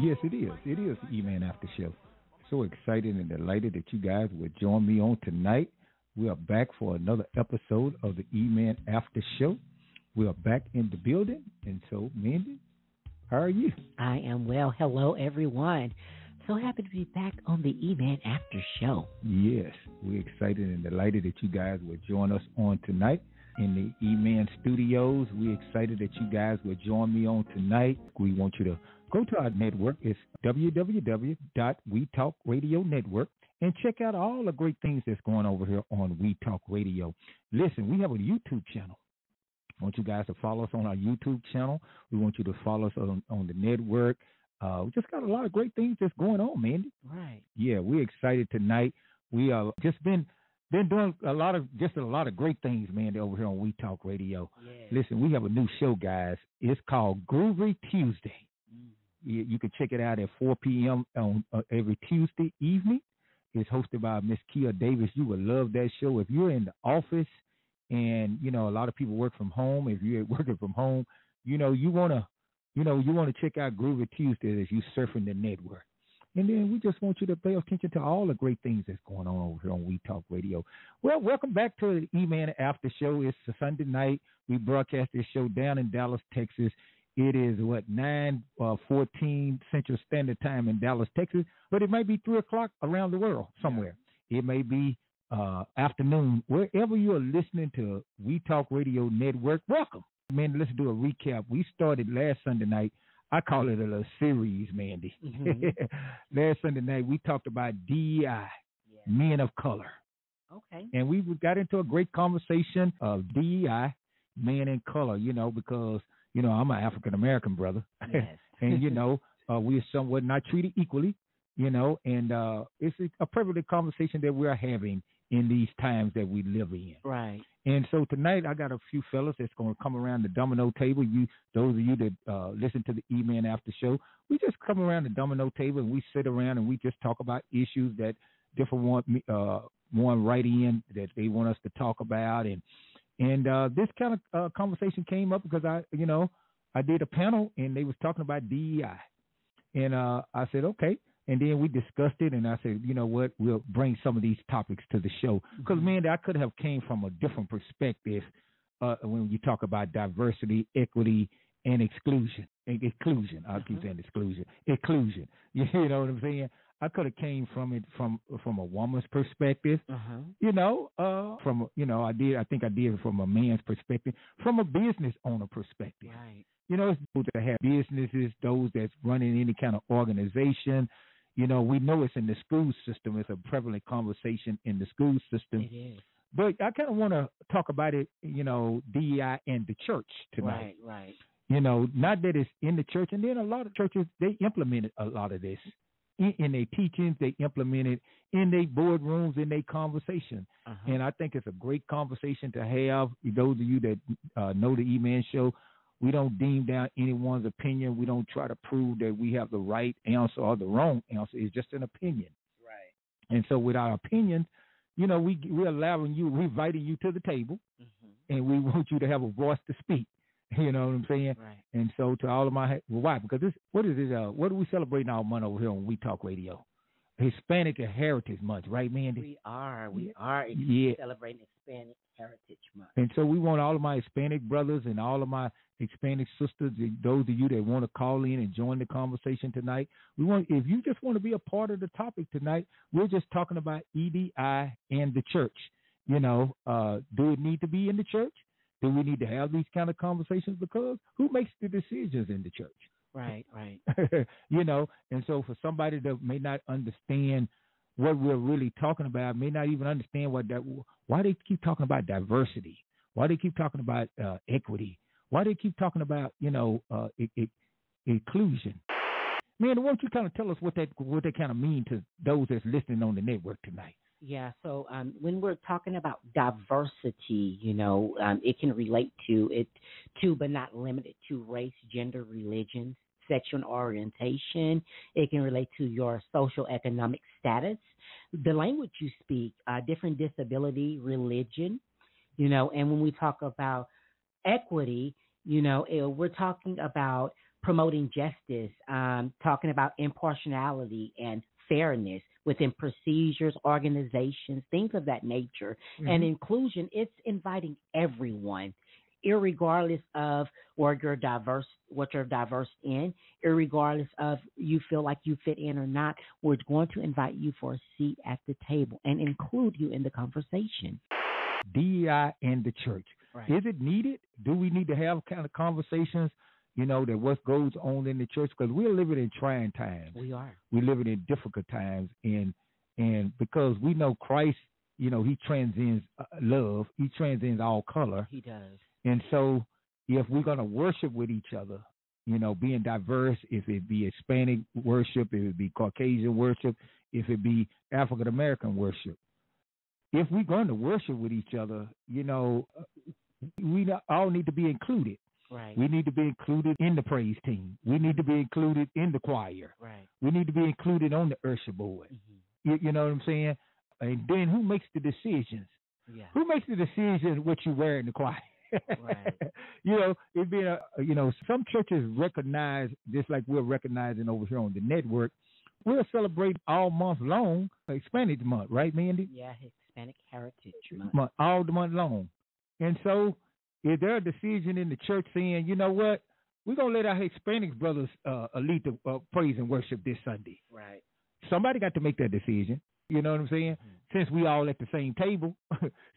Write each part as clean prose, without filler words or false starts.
Yes, it is. It is the E-Man After Show. So excited and delighted that you guys would join me on tonight. We are back for another episode of the E-Man After Show. We are back in the building. And so, Mandy, how are you? I am well. Hello, everyone. So happy to be back on the E-Man After Show. Yes, we're excited and delighted that you guys would join us on tonight in the E-Man Studios. We're excited that you guys would join me on tonight. We want you to go to our network. It's www.WeTalkRadio Network and check out all the great things that's going over here on We Talk Radio. Listen, we have a YouTube channel. I want you guys to follow us on our YouTube channel. We want you to follow us on the network. We just got a lot of great things that's going on, Mandy. Right. Yeah, we're excited tonight. We have just been doing a lot of great things, Mandy, over here on We Talk Radio. Yes. Listen, we have a new show, guys. It's called Groovy Tuesday. You can check it out at 4 p.m. on every Tuesday evening. It's hosted by Miss Kia Davis. You would love that show. If you're in the office and, a lot of people work from home, if you're working from home, you want to check out Groovy Tuesday as you surfing the network. And then we just want you to pay attention to all the great things that's going on over here on We Talk Radio. Well, welcome back to the E-Man After Show. It's a Sunday night. We broadcast this show down in Dallas, Texas. It is, 9:14 Central Standard Time in Dallas, Texas, but it might be 3 o'clock around the world somewhere. It may be afternoon. Wherever you are listening to We Talk Radio Network, welcome. Man, let's do a recap. We started last Sunday night. I call it a little series, Mandy. Mm-hmm. Last Sunday night, we talked about D.E.I, men of color. Okay. And we got into a great conversation of D.E.I, men in color, because, I'm an African-American brother. Yes. And, we are somewhat not treated equally, and it's a privileged conversation that we're having in these times that we live in. Right. And so tonight I got a few fellas that's going to come around the domino table. Those of you that listen to the E-Man After Show, we just come around the domino table and we sit around and we just talk about issues that different one write in that they want us to talk about. And this kind of conversation came up because I did a panel and they was talking about DEI. And I said, okay. And then we discussed it, and I said, you know what, we'll bring some of these topics to the show. Because, man, I could have came from a different perspective when you talk about diversity, equity, and exclusion. I'll keep saying exclusion. Inclusion. You know what I'm saying? I could have came from it from a woman's perspective. I think I did it from a man's perspective, from a business owner perspective. Right. It's those that have businesses, those that's running any kind of organization. We know it's in the school system. It's a prevalent conversation in the school system. It is. But I kind of want to talk about it, DEI and the church tonight. Right. Not that it's in the church. And then a lot of churches, they implemented a lot of this in their teachings. They implement it in their boardrooms, in their conversation. And I think it's a great conversation to have. Those of you that know the E-Man Show, we don't deem down anyone's opinion. We don't try to prove that we have the right answer or the wrong answer. It's just an opinion. Right. And so with our opinions, we're allowing you, we're inviting you to the table, and we want you to have a voice to speak. You know what I'm saying? Right. And so to all of why? Because what is it? What are we celebrating our month over here on We Talk Radio? Hispanic Heritage Month, right, Mandy? We are celebrating Hispanic Heritage Month. And so we want all of my Hispanic brothers and all of my Hispanic sisters, those of you that want to call in and join the conversation tonight. If you just want to be a part of the topic tonight, we're just talking about EDI and the church. Do it need to be in the church? Do we need to have these kind of conversations? Because who makes the decisions in the church? Right. And so for somebody that may not understand what we're really talking about, may not even understand why they keep talking about diversity, why they keep talking about equity, why they keep talking about, inclusion. Man, why don't you kind of tell us what they kind of mean to those that's listening on the network tonight? Yeah, so when we're talking about diversity, it can relate to but not limited to race, gender, religion, sexual orientation. It can relate to your social economic status, the language you speak, different disability, religion, and when we talk about equity, we're talking about promoting justice, talking about impartiality and fairness within procedures, organizations, things of that nature. And inclusion, it's inviting everyone, irregardless of what you're diverse in, irregardless of you feel like you fit in or not. We're going to invite you for a seat at the table and include you in the conversation. D.E.I. and the church. Right. Is it needed? Do we need to have kind of conversations, that what goes on in the church? Because we're living in trying times. We are. We're living in difficult times. And because we know Christ, he transcends love. He transcends all color. He does. And so if we're going to worship with each other, being diverse, if it be Hispanic worship, if it be Caucasian worship, if it be African American worship, if we're going to worship with each other, we all need to be included. Right. We need to be included in the praise team. We need to be included in the choir. Right. We need to be included on the usher board. You know what I'm saying? And then who makes the decisions? Yeah. Who makes the decision what you wear in the choir? Right. It'd be some churches recognize, just like we're recognizing over here on the network, we'll celebrate all month long, Hispanic month, right, Mandy? Yeah, Hispanic Heritage Month. All the month long. And so is there a decision in the church saying, you know what, we're going to let our Hispanic brothers lead the praise and worship this Sunday? Right. Somebody got to make that decision. You know what I'm saying? Since we all at the same table,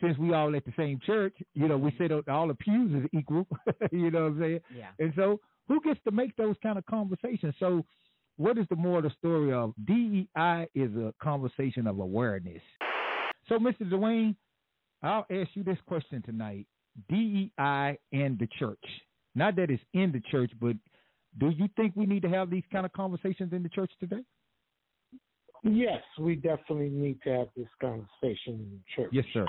since we all at the same church, we sit on all the pews is equal. You know what I'm saying? Yeah. And so who gets to make those kind of conversations? So what is the moral of the story of D.E.I. is a conversation of awareness. So, Mr. Dwayne, I'll ask you this question tonight. D.E.I. and the church. Not that it's in the church, but do you think we need to have these kind of conversations in the church today? Yes, we definitely need to have this conversation in the church. Yes, sir.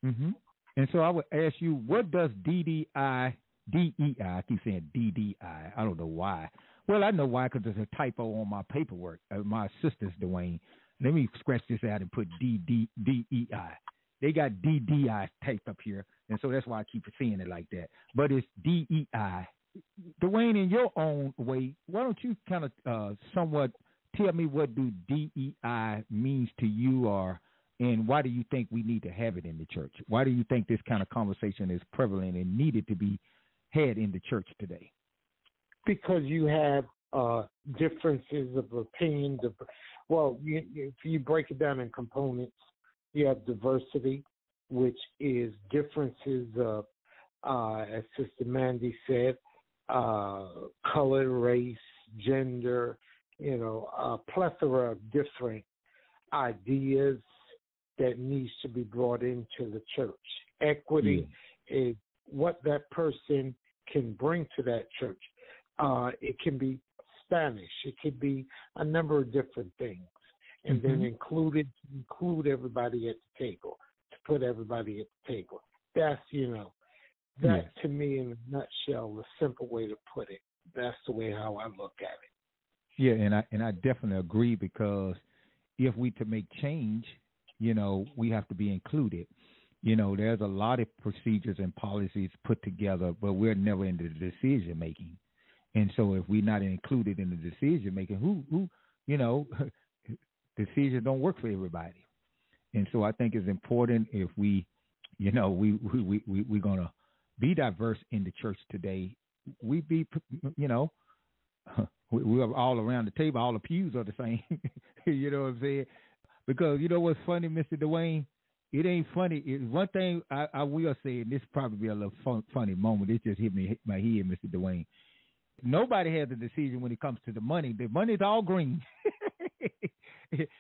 And so I would ask you, what does D.E.I., I keep saying D.D.I. I don't know why. Well, I know why, because there's a typo on my paperwork. My assistant's Dwayne. Let me scratch this out and put D.E.I. They got D.D.I. typed up here, and so that's why I keep saying it like that. But it's D.E.I. Dwayne, in your own way, why don't you kind of somewhat tell me what do D.E.I. means to you, and why do you think we need to have it in the church? Why do you think this kind of conversation is prevalent and needed to be had in the church today? Because you have differences of opinion. If you break it down in components, you have diversity, which is differences of, as Sister Mandy said, color, race, gender, a plethora of different ideas that needs to be brought into the church. Equity is what that person can bring to that church. It can be Spanish. It could be a number of different things. And then include everybody at the table, to put everybody at the table. That's, that to me in a nutshell, the simple way to put it. That's the way how I look at it. Yeah, and I definitely agree, because if we to make change, we have to be included. There's a lot of procedures and policies put together, but we're never in the decision making. And so if we're not included in the decision making, who decisions don't work for everybody. And so I think it's important if we're gonna be diverse in the church today. We be, we're all around the table. All the pews are the same. You know what I'm saying? Because you know what's funny, Mr. Dwayne? It ain't funny. It's one thing I will say, and this probably be a little funny moment. It just hit my head, Mr. Dwayne. Nobody has a decision when it comes to the money. The money's all green.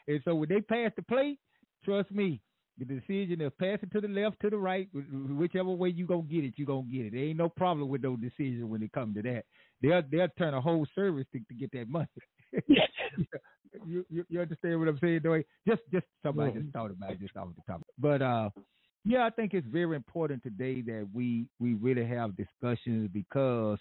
And so when they pass the plate, trust me, the decision is pass it to the left, to the right, whichever way you gonna get it, you gonna get it. There ain't no problem with those decisions when it comes to that. They'll turn a whole service to get that money. You understand what I'm saying, Dwayne? Just somebody just thought about it just off the top. But I think it's very important today that we really have discussions, because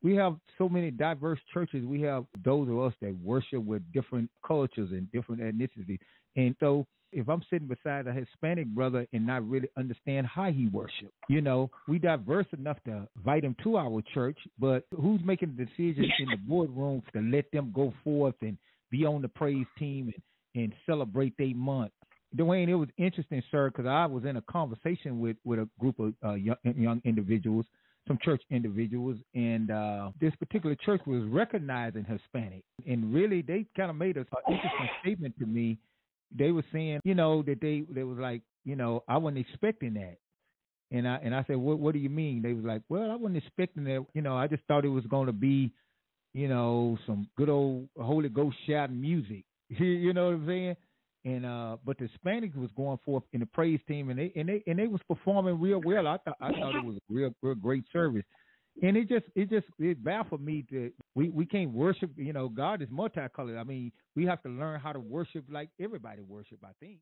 we have so many diverse churches. We have those of us that worship with different cultures and different ethnicities. And so if I'm sitting beside a Hispanic brother and not really understand how he worship. You know, we diverse enough to invite him to our church, but who's making the decisions in the boardroom to let them go forth and be on the praise team and celebrate their month? Dwayne, it was interesting, sir, because I was in a conversation with a group of young individuals, some church individuals, and this particular church was recognizing Hispanic. And really, they kind of made an interesting statement to me. They were saying, you know, that they was like, you know, I wasn't expecting that. And I said, what do you mean? They was like, well, I wasn't expecting that. You know, I just thought it was going to be, you know, some good old Holy Ghost shouting music. You know what I'm saying? And but the Hispanics was going forth in the praise team, and they was performing real well. I thought it was a real great service. And it baffled me that we can't worship. You know, God is multicolored. I mean, we have to learn how to worship like everybody worship, I think.